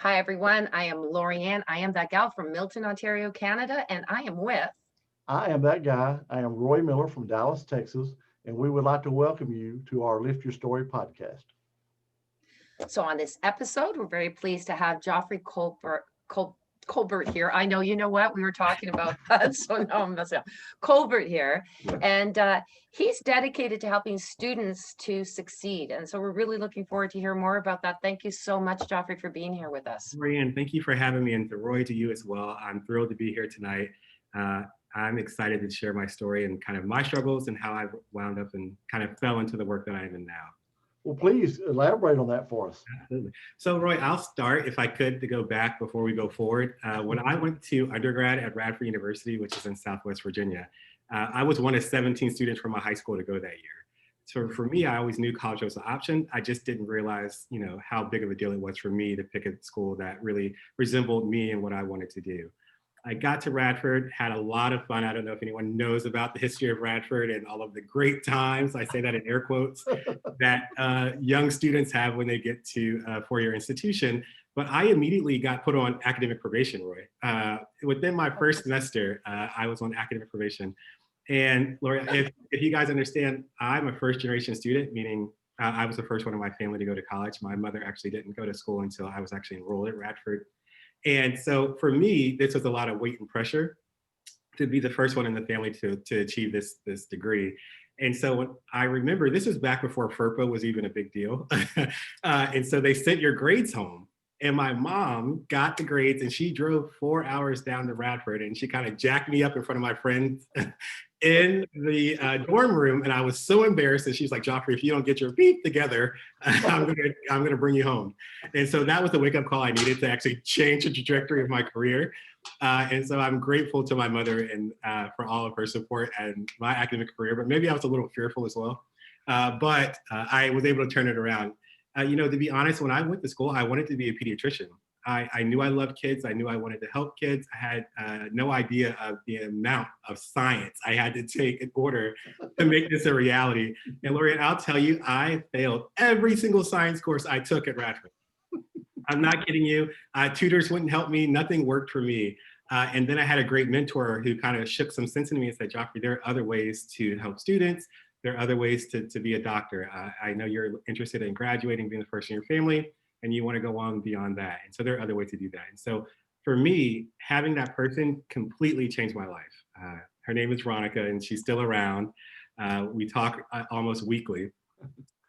Hi, everyone. I am Lorianne. I am that gal from Milton, Ontario, Canada, and I am with. I am that guy. I am Roy Miller from Dallas, Texas, and we would like to welcome you to our Lift Your Story podcast. So, on this episode, we're very pleased to have Geoffrey Colbert here. I know, you know what? We were talking about that. So, now I'm messing up. Colbert here. Yeah. And he's dedicated to helping students to succeed. And so, we're really looking forward to hear more about that. Thank you so much, Geoffrey, for being here with us. Ryan, thank you for having me, and to Roy, to you as well. I'm thrilled to be here tonight. Uh, I'm excited to share my story and kind of my struggles and how I wound up and kind of fell into the work that I am in now. Well, please elaborate on that for us. Absolutely. So, Roy, I'll start, if I could, to go back before we go forward. When I went to undergrad at Radford University, which is in Southwest Virginia, I was one of 17 students from my high school to go that year. So for me, I always knew college was an option. I just didn't realize, how big of a deal it was for me to pick a school that really resembled me and what I wanted to do. I got to Radford, had a lot of fun. I don't know if anyone knows about the history of Radford and all of the great times, I say that in air quotes, that young students have when they get to a four-year institution. But I immediately got put on academic probation, Roy. Within my first semester, I was on academic probation. And Laura, if you guys understand, I'm a first generation student, meaning I was the first one in my family to go to college. My mother actually didn't go to school until I was actually enrolled at Radford. And so for me, this was a lot of weight and pressure to be the first one in the family to achieve this degree. And so when I remember, this was back before FERPA was even a big deal. And so they sent your grades home. And my mom got the grades and she drove 4 hours down to Radford and she kind of jacked me up in front of my friends in the dorm room. And I was so embarrassed. And she's like, Geoffrey, if you don't get your beat together, I'm gonna bring you home. And so that was the wake up call I needed to actually change the trajectory of my career. And so I'm grateful to my mother and for all of her support and my academic career, but maybe I was a little fearful as well. But I was able to turn it around. To be honest, when I went to school, I wanted to be a pediatrician. I knew I loved kids. I knew I wanted to help kids. I had no idea of the amount of science I had to take in order to make this a reality. And Lorianne, I'll tell you, I failed every single science course I took at Radford. I'm not kidding you. Tutors wouldn't help me. Nothing worked for me. And then I had a great mentor who kind of shook some sense into me and said, Geoffrey, there are other ways to help students. There are other ways to be a doctor. I know you're interested in graduating, being the first in your family, and you want to go on beyond that. And so there are other ways to do that. And so for me, having that person completely changed my life. Her name is Veronica, and she's still around. We talk almost weekly.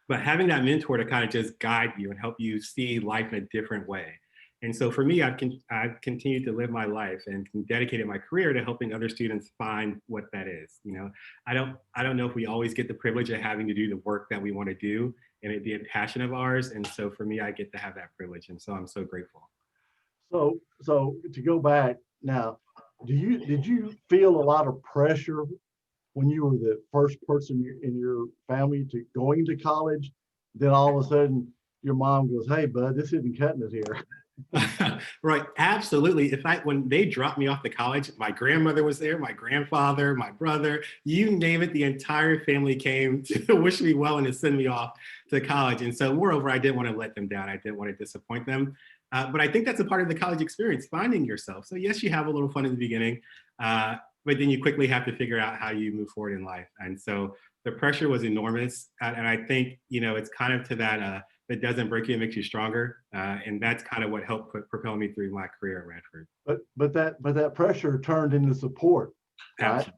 But having that mentor to kind of just guide you and help you see life in a different way. And so for me, I've continued to live my life and dedicated my career to helping other students find what that is. I don't know if we always get the privilege of having to do the work that we want to do and it be a passion of ours. And so for me, I get to have that privilege. And so I'm so grateful. So to go back now, did you feel a lot of pressure when you were the first person in your family to going to college? Then all of a sudden your mom goes, "Hey, bud, this isn't cutting it here." Right, absolutely. When they dropped me off to college, my grandmother was there, my grandfather, my brother, you name it, the entire family came to wish me well and to send me off to college. And so moreover, I didn't want to let them down. I didn't want to disappoint them. But I think that's a part of the college experience, finding yourself. So yes, you have a little fun in the beginning, but then you quickly have to figure out how you move forward in life. And so the pressure was enormous. And I think, it's kind of to that, that doesn't break you, it makes you stronger. And that's kind of what helped propel me through my career at Radford. But that pressure turned into support, right?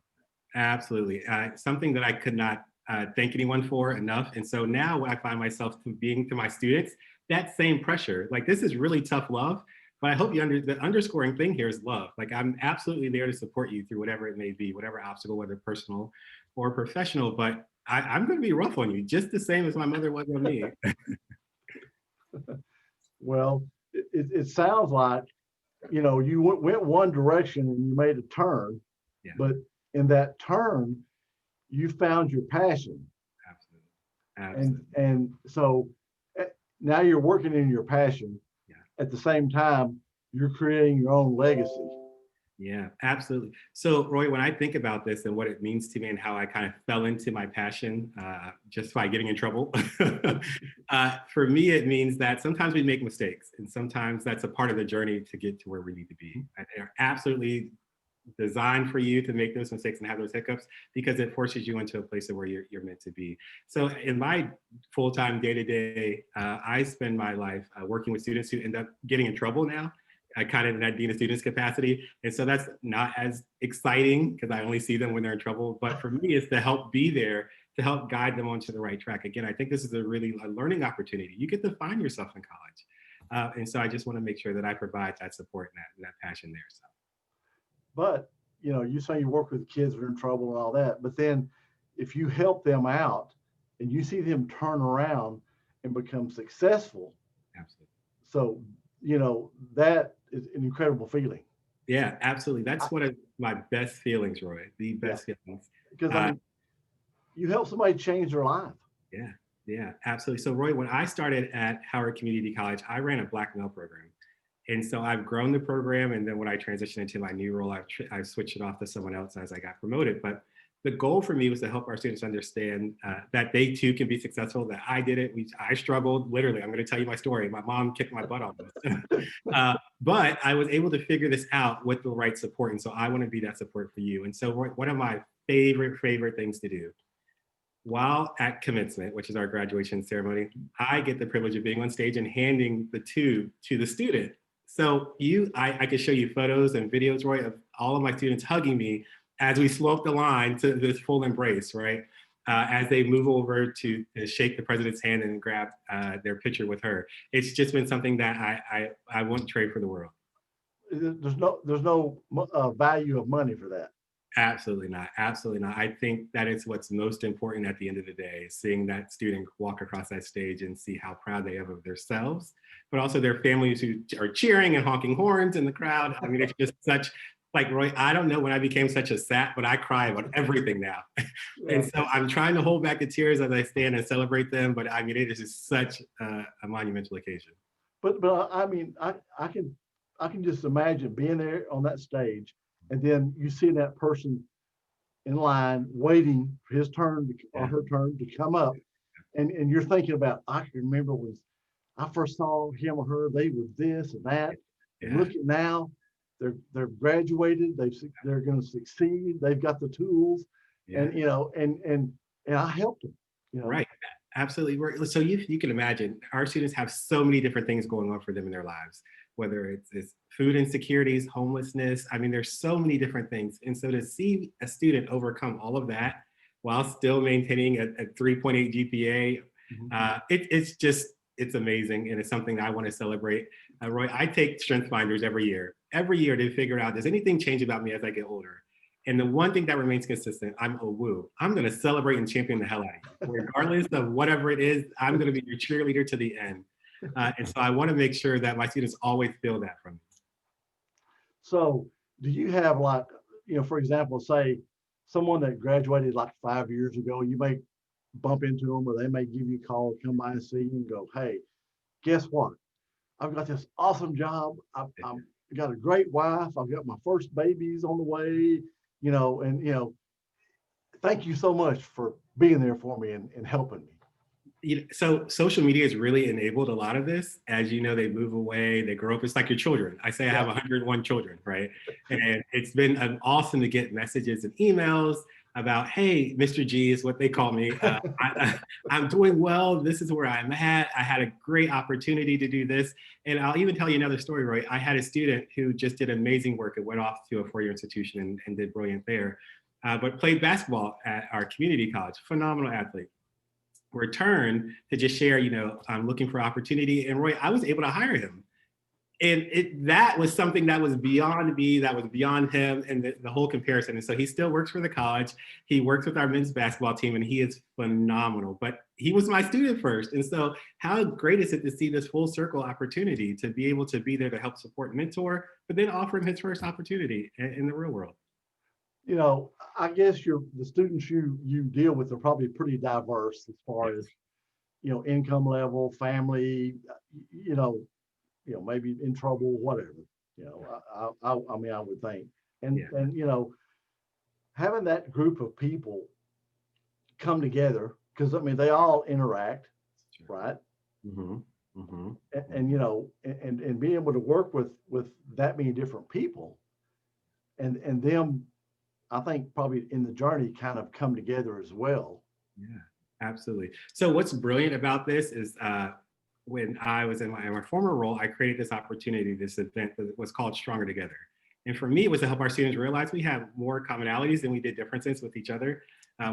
Absolutely. Something that I could not thank anyone for enough. And so now I find myself being to my students, that same pressure. Like, this is really tough love, but I hope the underscoring thing here is love. Like, I'm absolutely there to support you through whatever it may be, whatever obstacle, whether personal or professional, but I'm going to be rough on you just the same as my mother was on me. Well, it sounds like, you went one direction and you made a turn, Yeah. But in that turn, you found your passion. Absolutely. And so now you're working in your passion. Yeah. At the same time, you're creating your own legacy. Yeah, absolutely. So, Roy, when I think about this and what it means to me and how I kind of fell into my passion just by getting in trouble, for me, it means that sometimes we make mistakes and sometimes that's a part of the journey to get to where we need to be. And they're absolutely designed for you to make those mistakes and have those hiccups because it forces you into a place of where you're meant to be. So in my full-time day-to-day, I spend my life working with students who end up getting in trouble now. I kind of in that dean of students capacity. And so that's not as exciting because I only see them when they're in trouble. But for me, it's to help be there to help guide them onto the right track. Again, I think this is a learning opportunity. You get to find yourself in college. And so I just want to make sure that I provide that support and that passion there. So. But, you know, you say you work with kids who are in trouble and all that, but then if you help them out and you see them turn around and become successful. Absolutely. So, you know, that is an incredible feeling. Yeah, absolutely. That's one of my best feelings, Roy. The best feelings. Because I mean, you help somebody change their life. Yeah, yeah, absolutely. So, Roy, when I started at Howard Community College, I ran a black male program. And so I've grown the program. And then when I transitioned into my new role, I've switched it off to someone else as I got promoted. But the goal for me was to help our students understand that they too can be successful, that I did it. I struggled, literally. I'm going to tell you my story. My mom kicked my butt on this. But I was able to figure this out with the right support. And so I want to be that support for you. And so one of my favorite things to do while at commencement, which is our graduation ceremony, I get the privilege of being on stage and handing the tube to the student. So I could show you photos and videos, Roy, of all of my students hugging me as we slow up the line to this full embrace, right? As they move over to shake the president's hand and grab their picture with her. It's just been something that I won't trade for the world. There's no value of money for that. Absolutely not. Absolutely not. I think that is what's most important at the end of the day, seeing that student walk across that stage and see how proud they are of themselves, but also their families who are cheering and honking horns in the crowd. I mean, it's just such, like, Roy, I don't know when I became such a sap, but I cry about everything now. And so I'm trying to hold back the tears as I stand and celebrate them. But I mean, it is just such a monumental occasion. But I mean, I can just imagine being there on that stage, and then you see that person in line waiting for his turn or her turn to come up, and you're thinking about, I can remember when I first saw him or her, they were this and that, and look at now, they're graduated, they're going to succeed, they've got the tools, and you know, and I helped them. You know? Right. Absolutely. So you can imagine our students have so many different things going on for them in their lives, whether it's food insecurities, homelessness. I mean, there's so many different things. And so to see a student overcome all of that while still maintaining a 3.8 GPA, it's amazing. And it's something that I want to celebrate. Roy, I take strength finders every year to figure out, does anything change about me as I get older? And the one thing that remains consistent, I'm a woo. I'm going to celebrate and champion the hell out of you. Regardless of whatever it is, I'm going to be your cheerleader to the end. And so I want to make sure that my students always feel that from me. So do you have, like, you know, for example, say someone that graduated like 5 years ago, you may bump into them or they may give you a call, come by and see you and go, hey, guess what? I've got this awesome job. I've got a great wife. I've got my first babies on the way, you know, and, you know, thank you so much for being there for me and helping me. So social media has really enabled a lot of this. As you know, they move away, they grow up. It's like your children. I say I have 101 children, right? And it's been awesome to get messages and emails about, hey, Mr. G is what they call me. I'm doing well. This is where I'm at. I had a great opportunity to do this. And I'll even tell you another story, Roy. I had a student who just did amazing work and went off to a four-year institution and did brilliant there, but played basketball at our community college. Phenomenal athlete. Returned to just share, you know, I'm looking for opportunity. And Roy, I was able to hire him. And that was something that was beyond me, that was beyond him, and the whole comparison. And so he still works for the college. He works with our men's basketball team, and he is phenomenal. But he was my student first. And so how great is it to see this full circle opportunity to be able to be there to help support and mentor, but then offer him his first opportunity in the real world? You know, I guess the students you deal with are probably pretty diverse as far as, you know, income level, family, you know, maybe in trouble, whatever. You know, I mean, I would think. And, Yeah. and, you know, having that group of people come together, because I mean, they all interact, Sure. right? Mm-hmm. Mm-hmm. And you know, and being able to work with that many different people and them, I think probably in the journey kind of come together as well. Yeah, absolutely. So what's brilliant about this is when I was in my former role, I created this opportunity, this event that was called Stronger Together. And for me, it was to help our students realize we have more commonalities than we did differences with each other.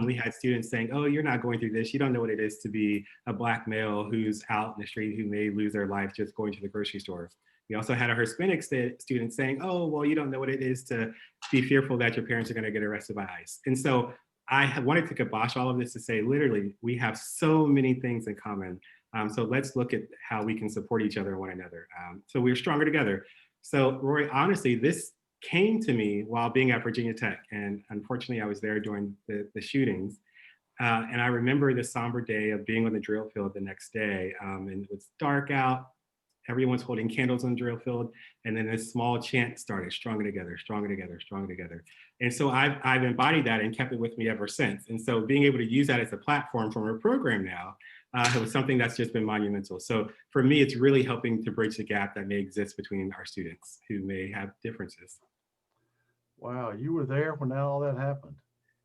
We had students saying, oh, you're not going through this. You don't know what it is to be a Black male who's out in the street who may lose their life just going to the grocery store. We also had a Hispanic student saying, oh, well, you don't know what it is to be fearful that your parents are going to get arrested by ICE. And so I wanted to kibosh all of this to say, literally, we have so many things in common. So let's look at how we can support each other and one another. So we're stronger together. So Roy, honestly, this came to me while being at Virginia Tech. And unfortunately, I was there during the shootings. And I remember the somber day of being on the drill field the next day. And it was dark out. Everyone's holding candles on the drill field. And then this small chant started, stronger together, stronger together, stronger together. And so I've embodied that and kept it with me ever since. And so being able to use that as a platform for our program now, it was something that's just been monumental. So for me, it's really helping to bridge the gap that may exist between our students who may have differences. Wow, you were there when all that happened.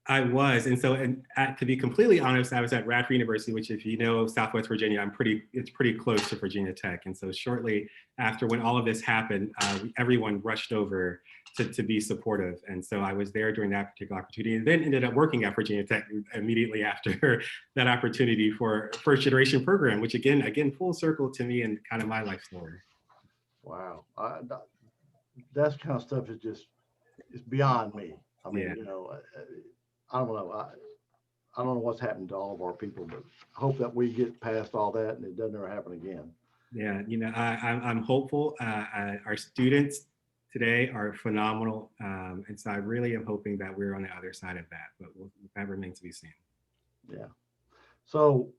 I was, and so, to be completely honest, I was at Radford University, which, if you know Southwest Virginia, it's pretty close to Virginia Tech. And so, shortly after when all of this happened, everyone rushed over to be supportive. And so, I was there during that particular opportunity, and then ended up working at Virginia Tech immediately after that opportunity for first generation program, which again, full circle to me and kind of my life story. Wow, that kind of stuff is just it's beyond me. I mean, Yeah. you know. I don't know. I don't know what's happened to all of our people, but I hope that we get past all that and it doesn't ever happen again. Yeah, you know, I'm hopeful. Our students today are phenomenal, and so I really am hoping that we're on the other side of that. But that remains to be seen. Yeah. So,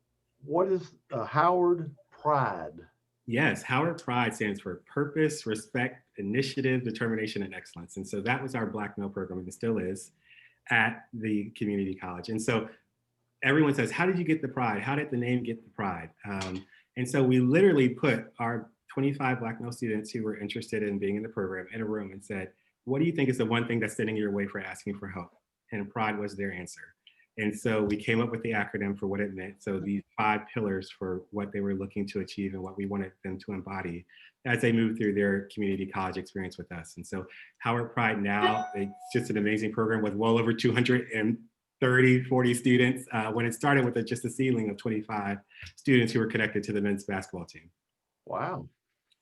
what is Howard Pride? Yes, Howard Pride stands for Purpose, Respect, Initiative, Determination, and Excellence. And so that was our Black male program, and it still is, at the community college. And so everyone says, how did you get the pride? How did the name get the pride? And so we literally put our 25 Black male students who were interested in being in the program in a room and said, what do you think is the one thing that's standing in your way for asking for help? And pride was their answer. And so we came up with the acronym for what it meant. So these 5 pillars for what they were looking to achieve and what we wanted them to embody as they move through their community college experience with us. And so Howard Pride now, it's just an amazing program with well over 230, 40 students. When it started with just a ceiling of 25 students who were connected to the men's basketball team. Wow.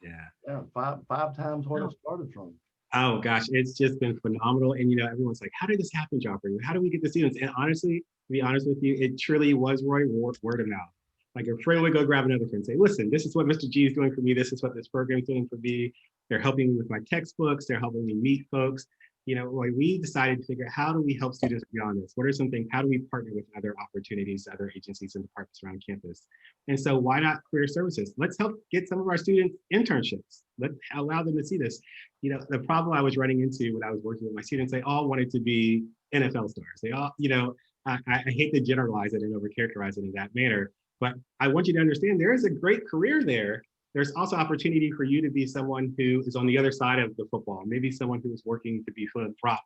Yeah. Yeah, five times what it started from. Oh gosh, it's just been phenomenal. And you know, everyone's like, how did this happen, Geoffrey? How do we get the students? And honestly, to be honest with you, it truly was, Roy, word of mouth. Like a friend would go grab another friend and say, listen, this is what Mr. G is doing for me. This is what this program's doing for me. They're helping me with my textbooks. They're helping me meet folks. You know, Roy, we decided to figure out, how do we help students beyond this? What are some things? How do we partner with other opportunities, other agencies and departments around campus? And so why not career services? Let's help get some of our students internships. Let's allow them to see this. You know, the problem I was running into when I was working with my students, they all wanted to be NFL stars. They all, you know, I hate to generalize it and overcharacterize it in that manner, but I want you to understand there is a great career there. There's also opportunity for you to be someone who is on the other side of the football, maybe someone who is working to be philanthropic.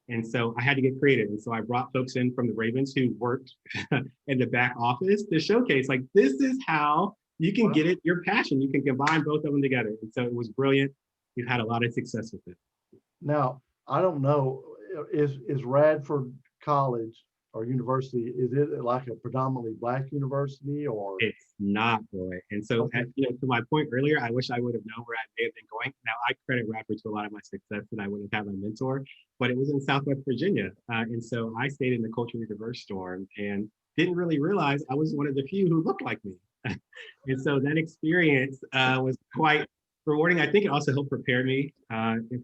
And so I had to get creative. And so I brought folks in from the Ravens who worked in the back office to showcase, like, this is how you can get it, your passion. You can combine both of them together. And so it was brilliant. We've had a lot of success with it. Now, I don't know, is Radford College or university, is it like a predominantly Black university or? It's not, Roy. And so, Okay. you know, to my point earlier, I wish I would have known where I may have been going. Now, I credit Radford to a lot of my success that I wouldn't have had my mentor, but it was in Southwest Virginia. And so I stayed in the culturally diverse dorm and didn't really realize I was one of the few who looked like me. And so that experience was quite rewarding. I think it also helped prepare me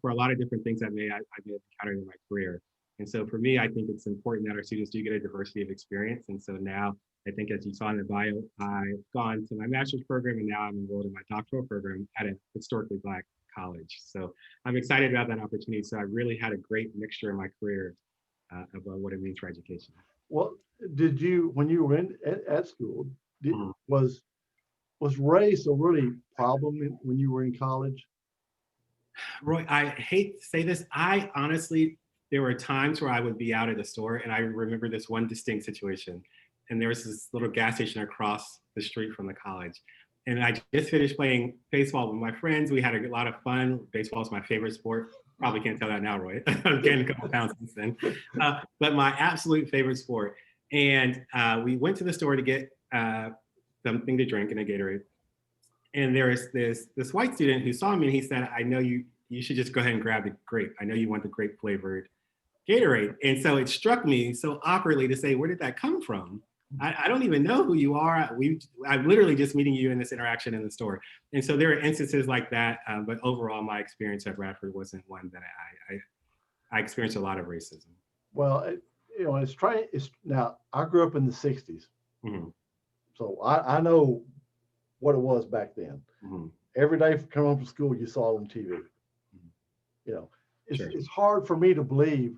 for a lot of different things I may have encountered in my career. And so for me, I think it's important that our students do get a diversity of experience. And so now, I think as you saw in the bio, I've gone to my master's program and now I'm enrolled in my doctoral program at a historically Black college. So I'm excited about that opportunity. So I really had a great mixture in my career about what it means for education. Well, did you, when you were at school, Mhm. was race a really problem when you were in college? Roy, I hate to say this. I honestly, there were times where I would be out at the store, and I remember this one distinct situation. And there was this little gas station across the street from the college. And I just finished playing baseball with my friends. We had a lot of fun. Baseball is my favorite sport. Probably can't tell that now, Roy. I'm getting a couple pounds since then. But my absolute favorite sport. And we went to the store to get something to drink and a Gatorade. And there was this white student who saw me and he said, I know you should just go ahead and grab the grape. I know you want the grape flavored Gatorade. And so it struck me so awkwardly to say, where did that come from? I don't even know who you are. I'm literally just meeting you in this interaction in the store. And so there are instances like that. But overall, my experience at Radford wasn't one that I experienced a lot of racism. Well, it's now, I grew up in the 60s. Mm-hmm. So I know what it was back then. Mm-hmm. Every day coming home from school, you saw it on TV. Mm-hmm. You know, Sure. it's hard for me to believe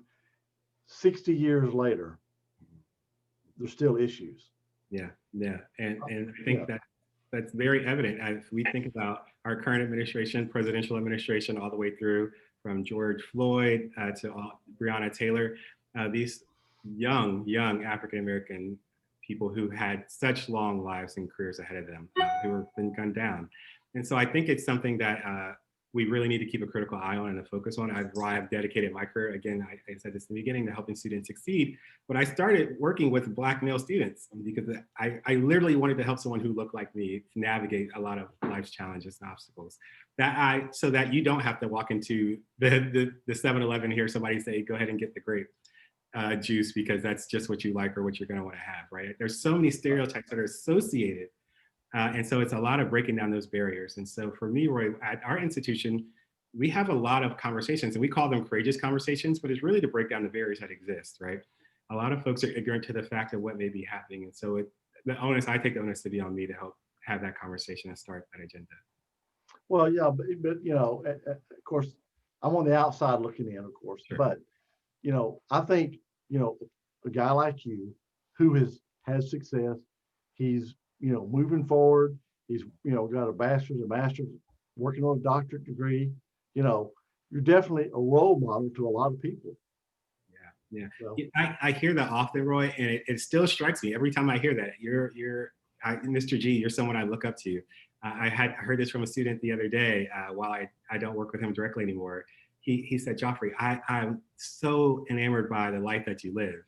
60 years later, there's still issues. Yeah, yeah. And I think that's very evident as we think about our current administration, presidential administration, all the way through from George Floyd to Breonna Taylor, these young African-American people who had such long lives and careers ahead of them, who have been gunned down. And so I think it's something that we really need to keep a critical eye on and a focus on. I've dedicated my career, again, I said this in the beginning, to helping students succeed. But I started working with Black male students because I literally wanted to help someone who looked like me to navigate a lot of life's challenges and obstacles. So that you don't have to walk into the 7-Eleven and hear somebody say, go ahead and get the grape juice because that's just what you like or what you're going to want to have, right? There's so many stereotypes that are associated. And so it's a lot of breaking down those barriers. And so for me, Roy, at our institution, we have a lot of conversations and we call them courageous conversations, but it's really to break down the barriers that exist, right? A lot of folks are ignorant to the fact of what may be happening. And so I take the onus to be on me to help have that conversation and start that agenda. Well, yeah, but of course, I'm on the outside looking in, of course, Sure. But, I think, a guy like you who has had success, he's, moving forward, he's, got a bachelor's, a master's, working on a doctorate degree, you're definitely a role model to a lot of people. Yeah. So, I hear that often, Roy, and it still strikes me every time I hear that. Mr. G, you're someone I look up to. I heard this from a student the other day while I don't work with him directly anymore. He said, Geoffrey, I'm so enamored by the life that you live.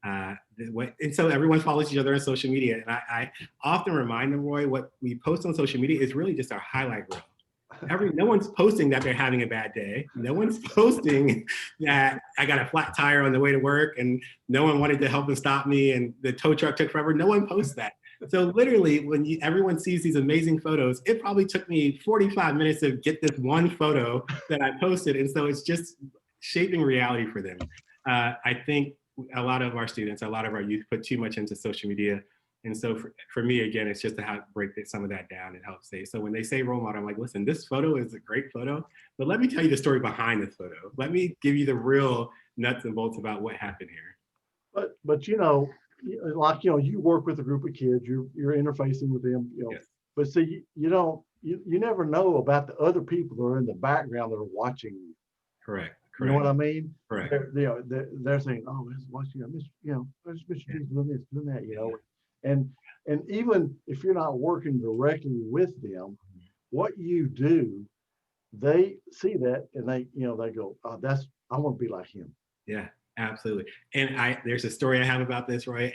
And so everyone follows each other on social media. And I often remind them, Roy, what we post on social media is really just our highlight reel. No one's posting that they're having a bad day. No one's posting that I got a flat tire on the way to work and no one wanted to help and stop me and the tow truck took forever. No one posts that. So literally when everyone sees these amazing photos, it probably took me 45 minutes to get this one photo that I posted. And so it's just shaping reality for them. I think a lot of our students, a lot of our youth put too much into social media. And so for me, again, it's just to help break some of that down and help say, so when they say role model, I'm like, listen, this photo is a great photo, but let me tell you the story behind this photo. Let me give you the real nuts and bolts about what happened here. But you work with a group of kids, you're interfacing with them, Yes. But see, you never know about the other people that are in the background that are watching you. Correct. You know what I mean? Correct. They're saying, oh, it's watching, there's Mr. G's doing this, doing that, And even if you're not working directly with them, what you do, they see that and they go, oh, I want to be like him. Yeah, absolutely. And there's a story I have about this, Roy.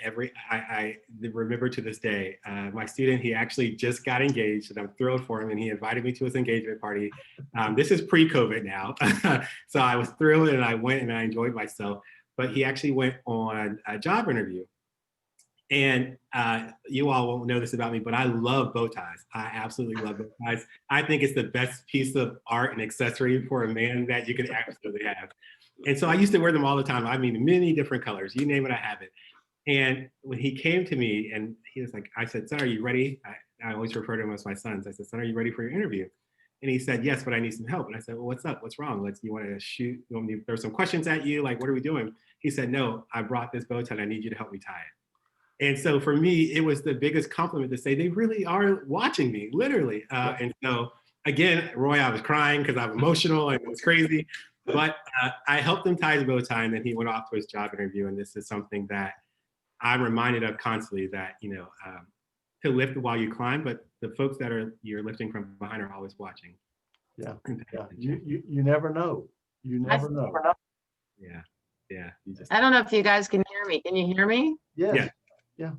I remember to this day, my student, he actually just got engaged and I'm thrilled for him and he invited me to his engagement party. This is pre-COVID now. So I was thrilled and I went and I enjoyed myself, but he actually went on a job interview. And you all won't know this about me, but I love bow ties. I absolutely love bow ties. I think it's the best piece of art and accessory for a man that you could absolutely have. And so I used to wear them all the time. I mean, many different colors, you name it, I have it. And when he came to me and he was like, I said, son, are you ready? I always refer to him as my sons. I said, son, are you ready for your interview? And he said, yes, but I need some help. And I said, well, what's up? What's wrong? You want to shoot? You want me to throw some questions at you? Like, what are we doing? He said, no, I brought this bow tie. I need you to help me tie it. And so for me, it was the biggest compliment to say they really are watching me, literally. And so again, Roy, I was crying because I'm emotional and it was crazy. But I helped him tie his bow tie, and then he went off to his job interview. And this is something that I'm reminded of constantly, that, to lift while you climb, but the folks that you're lifting from behind are always watching. Yeah. You never know. You never know. Yeah. I don't know if you guys can hear me. Can you hear me? Yes. Yeah.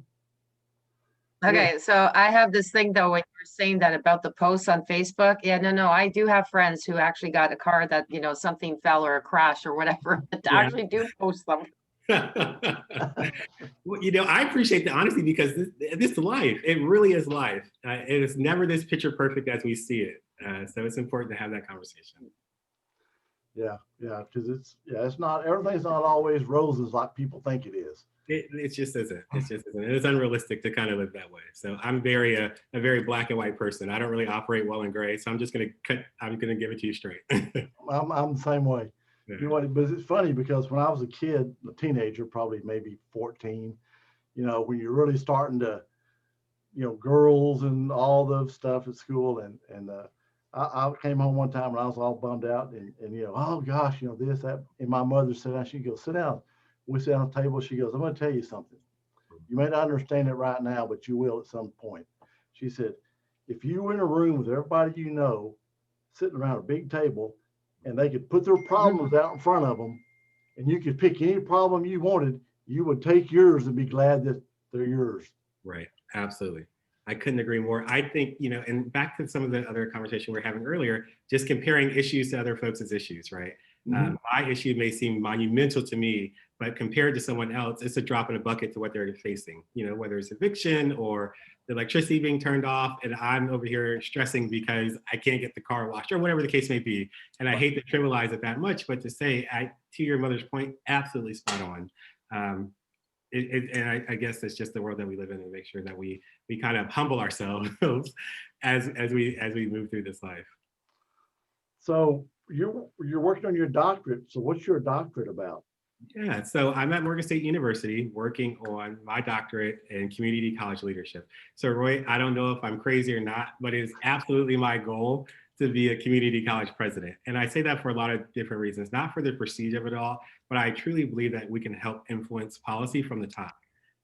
Okay, so I have this thing though, when you were saying that about the posts on Facebook. Yeah, no, I do have friends who actually got a car that, something fell or a crash or whatever, that actually do post them. Well, I appreciate the honesty, because this is life. It really is life. It is never this picture perfect as we see it. So it's important to have that conversation. Yeah, because it's not, everything's not always roses like people think it is. It just isn't. It's unrealistic to kind of live that way. So I'm a very black and white person. I don't really operate well in gray. So I'm just I'm gonna give it to you straight. I'm the same way. Yeah. But it's funny because when I was a kid, a teenager, probably maybe 14, when you're really starting to, girls and all the stuff at school, and I came home one time and I was all bummed out, and oh gosh, this, that, and my mother said, down, she goes, sit down. We sit down at the table. She goes, I'm going to tell you something. You may not understand it right now, but you will at some point. She said, if you were in a room with everybody sitting around a big table, and they could put their problems out in front of them, and you could pick any problem you wanted, you would take yours and be glad that they're yours. Right. Absolutely. I couldn't agree more. I think, and back to some of the other conversation we were having earlier, just comparing issues to other folks' issues, right? Mm-hmm. My issue may seem monumental to me, but compared to someone else, it's a drop in a bucket to what they're facing, whether it's eviction or the electricity being turned off, and I'm over here stressing because I can't get the car washed, or whatever the case may be. And I hate to trivialize it that much, but to say, to your mother's point, absolutely spot on. And I guess it's just the world that we live in, and make sure that we kind of humble ourselves as we move through this life. So you're working on your doctorate. So what's your doctorate about? Yeah, so I'm at Morgan State University working on my doctorate in community college leadership. So Roy, I don't know if I'm crazy or not, but it is absolutely my goal to be a community college president. And I say that for a lot of different reasons, not for the prestige of it all, but I truly believe that we can help influence policy from the top.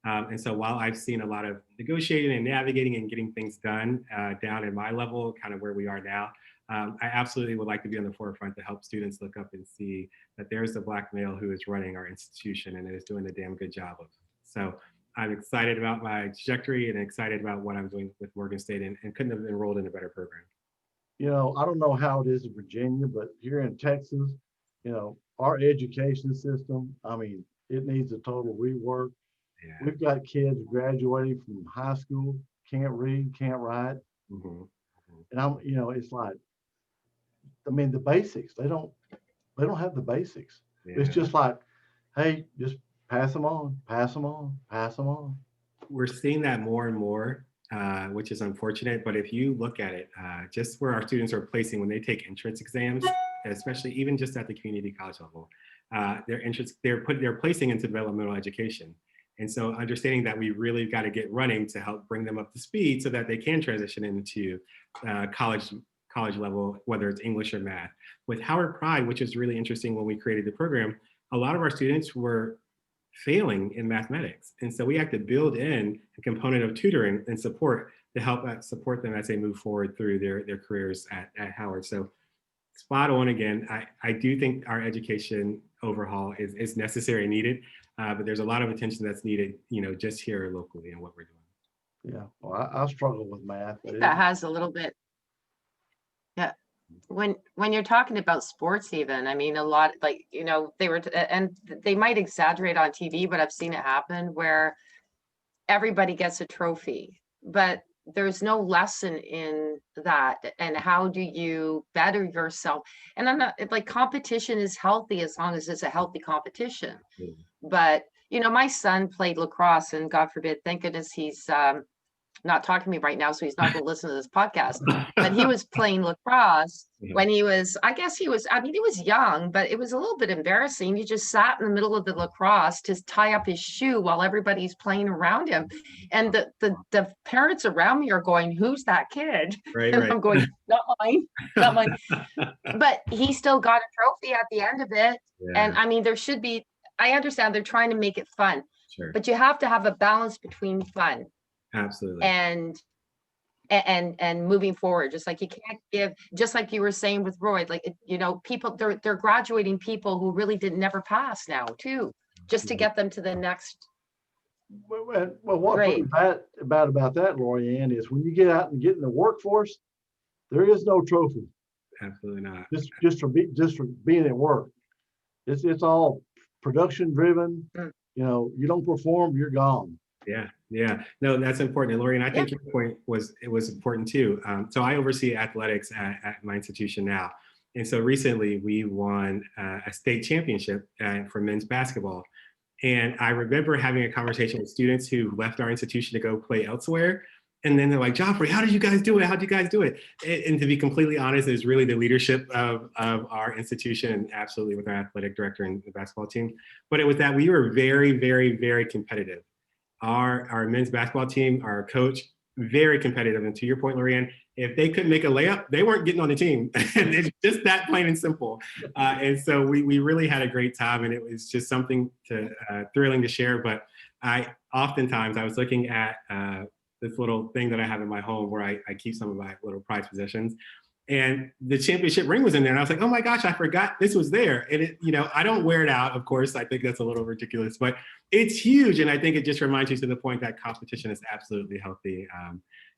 And so while I've seen a lot of negotiating and navigating and getting things done down in my level, kind of where we are now, I absolutely would like to be on the forefront to help students look up and see that there's a Black male who is running our institution and is doing a damn good job of it. So I'm excited about my trajectory and excited about what I'm doing with Morgan State, and couldn't have enrolled in a better program. I don't know how it is in Virginia, but here in Texas, our education system, it needs a total rework. Yeah. We've got kids graduating from high school, can't read, can't write. Mm-hmm. And it's like, the basics, they don't have the basics. Yeah. It's just like, hey, just pass them on. We're seeing that more and more, which is unfortunate. But if you look at it, just where our students are placing when they take entrance exams, especially even just at the community college level, they're placing into developmental education. And so understanding that we really got to get running to help bring them up to speed so that they can transition into college level, whether it's English or math. With Howard Pride, which is really interesting, when we created the program, a lot of our students were failing in mathematics. And so we had to build in a component of tutoring and support to help support them as they move forward through their careers at Howard. So spot on again. I do think our education overhaul is necessary and needed, but there's a lot of attention that's needed, just here locally and what we're doing. Yeah, well, I struggle with math. That has a little bit. Yeah. When you're talking about sports, even, a lot, like, they were, and they might exaggerate on TV, but I've seen it happen where everybody gets a trophy, but there's no lesson in that. And how do you better yourself? And I'm not, like, competition is healthy as long as it's a healthy competition. Mm-hmm. But, my son played lacrosse, and God forbid, thank goodness he's not talking to me right now, so he's not going to listen to this podcast. But he was playing lacrosse when he was, I guess he was, I mean, he was young, but it was a little bit embarrassing. He just sat in the middle of the lacrosse to tie up his shoe while everybody's playing around him. And the parents around me are going, "Who's that kid?" Right, And right. I'm going, "Not mine, not mine." But he still got a trophy at the end of it. And Yeah, I mean, there should be, I understand they're trying to make it fun, sure. but you have to have a balance between fun Absolutely. and moving forward. Just like you can't give, just like you were saying with Roy, like, you know, people, they're graduating people who really didn't never pass now too, just to get them to the next Well, what's really grade. bad about that, Lorianne, is when you get out and get in the workforce, there is no trophy. Absolutely not. Just for being at work. It's all production driven. Mm. You know, you don't perform, you're gone. Yeah, yeah. No, that's important. And Lori, and I think your point was important too. So I oversee athletics at my institution now. And so recently we won a state championship for men's basketball. And I remember having a conversation with students who left our institution to go play elsewhere. And then they're like, "Geoffrey, how did you guys do it? How did you guys do it?" And to be completely honest, it's really the leadership of our institution and absolutely with our athletic director and the basketball team. But it was that we were very, very, very competitive. Our men's basketball team, our coach, very competitive. And to your point, Lorianne, if they couldn't make a layup, they weren't getting on the team. And it's just that plain and simple. And so we really had a great time, and it was just something thrilling to share. But I was looking at this little thing that I have in my home where I keep some of my little prized possessions. And the championship ring was in there. And I was like, "Oh my gosh, I forgot this was there." And it, you know, I don't wear it out, of course. I think that's a little ridiculous, but it's huge. And I think it just reminds you to the point that competition is absolutely healthy.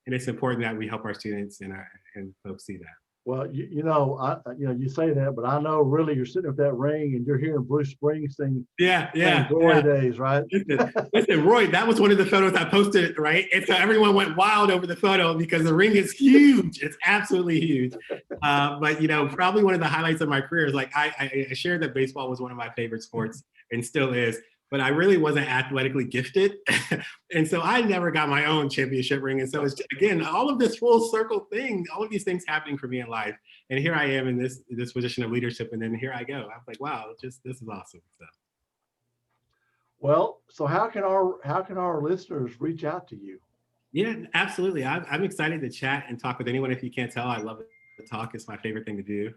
And it's important that we help our students and folks see that. Well, you know, you say that, but I know really you're sitting with that ring and you're hearing Bruce Springsteen Yeah, saying glory days, right? Listen, Roy, that was one of the photos I posted, right? And so everyone went wild over the photo because the ring is huge. It's absolutely huge. But, you know, probably one of the highlights of my career is like, I shared that baseball was one of my favorite sports and still is, but I really wasn't athletically gifted. And so I never got my own championship ring. And so it's, again, all of this full circle thing, all of these things happening for me in life. And here I am in this position of leadership. And then here I go. I'm like, wow, this is awesome. So. Well, so how can our listeners reach out to you? Yeah, absolutely. I'm excited to chat and talk with anyone. If you can't tell, I love to talk. It's my favorite thing to do,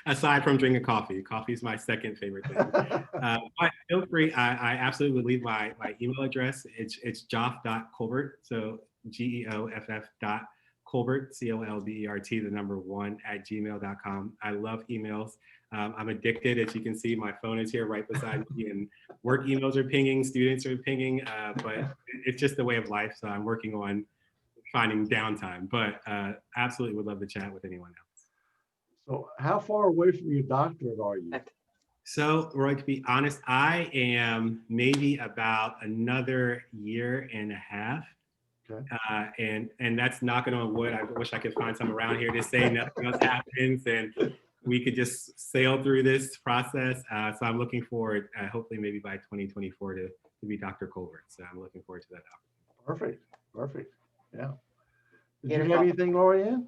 aside from drinking coffee. Coffee is my second favorite thing. But feel free. I absolutely would leave my email address. It's Geoff.Colbert. So GEOFF.Colbert, COLBERT, the number 1 @gmail.com. I love emails. I'm addicted. As you can see, my phone is here right beside me, and work emails are pinging, students are pinging, but it's just the way of life. So I'm working on finding downtime, but absolutely would love to chat with anyone else. So how far away from your doctorate are you? So, Roy, to be honest, I am maybe about another year and a half. Okay. And that's knocking on wood. I wish I could find some around here to say nothing else happens and we could just sail through this process. So I'm looking forward, hopefully maybe by 2024 to be Dr. Colbert. So I'm looking forward to that opportunity. Perfect. Yeah. Did Beautiful. you have anything, Lorianne?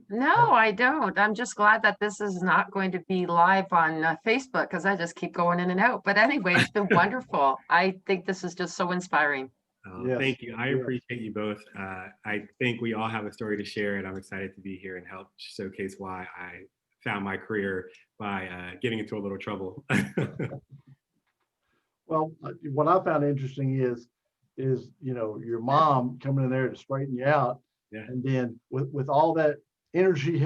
No, I don't. I'm just glad that this is not going to be live on Facebook, because I just keep going in and out. But anyway, it's been wonderful. I think this is just so inspiring. Yes, Thank you. I yes. appreciate you both. I think we all have a story to share, and I'm excited to be here and help showcase why I found my career by getting into a little trouble. Well, what I found interesting is you know, your mom coming in there to straighten you out, Yeah. and then with all that energy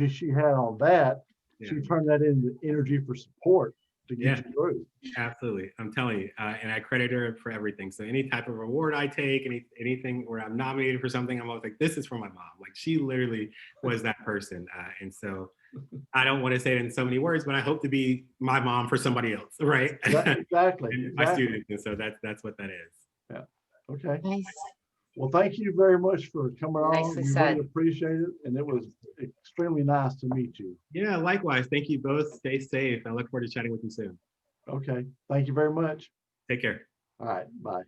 she had on that, she turned that into energy for support to get you through. Absolutely. I'm telling you, and I credit her for everything. So any type of reward I take, anything where I'm nominated for something, I'm always like, this is from my mom. Like, she literally was that person. And so I don't want to say it in so many words, but I hope to be my mom for somebody else, right? Exactly. My students. And so that's what that is. Yeah. Okay. Nice. Well, thank you very much for coming on. Nicely We said. really appreciate it, and it was extremely nice to meet you. Yeah, likewise. Thank you both. Stay safe. I look forward to chatting with you soon. Okay. Thank you very much. Take care. All right. Bye.